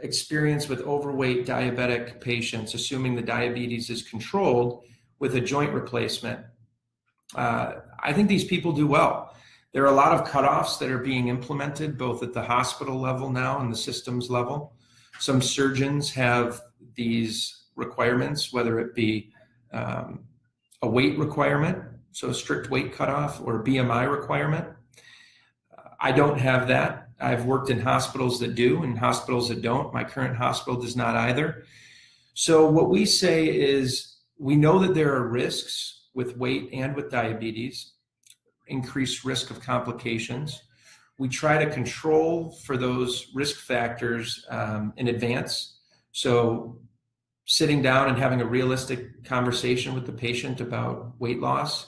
experience with overweight diabetic patients, assuming the diabetes is controlled with a joint replacement, I think these people do well. There are a lot of cutoffs that are being implemented both at the hospital level now and the systems level. Some surgeons have these requirements, whether it be a weight requirement, so a strict weight cutoff, or a BMI requirement. I don't have that. I've worked in hospitals that do and hospitals that don't. My current hospital does not either. So what we say is we know that there are risks with weight and with diabetes, increased risk of complications. We try to control for those risk factors in advance. So sitting down and having a realistic conversation with the patient about weight loss.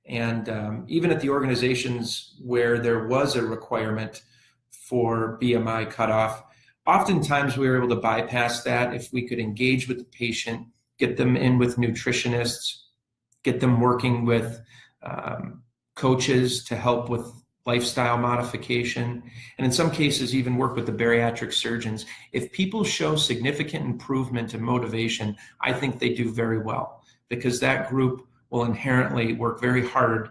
And even at the organizations where there was a requirement for BMI cutoff, oftentimes we were able to bypass that if we could engage with the patient, get them in with nutritionists, get them working with coaches to help with lifestyle modification, and in some cases even work with the bariatric surgeons. If people show significant improvement and motivation, I think they do very well, because that group will inherently work very hard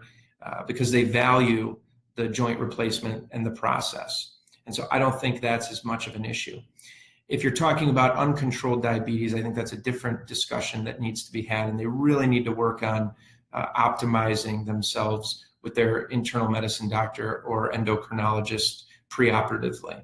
because they value the joint replacement and the process. And so I don't think that's as much of an issue. If you're talking about uncontrolled diabetes, I think that's a different discussion that needs to be had, and they really need to work on optimizing themselves with their internal medicine doctor or endocrinologist preoperatively.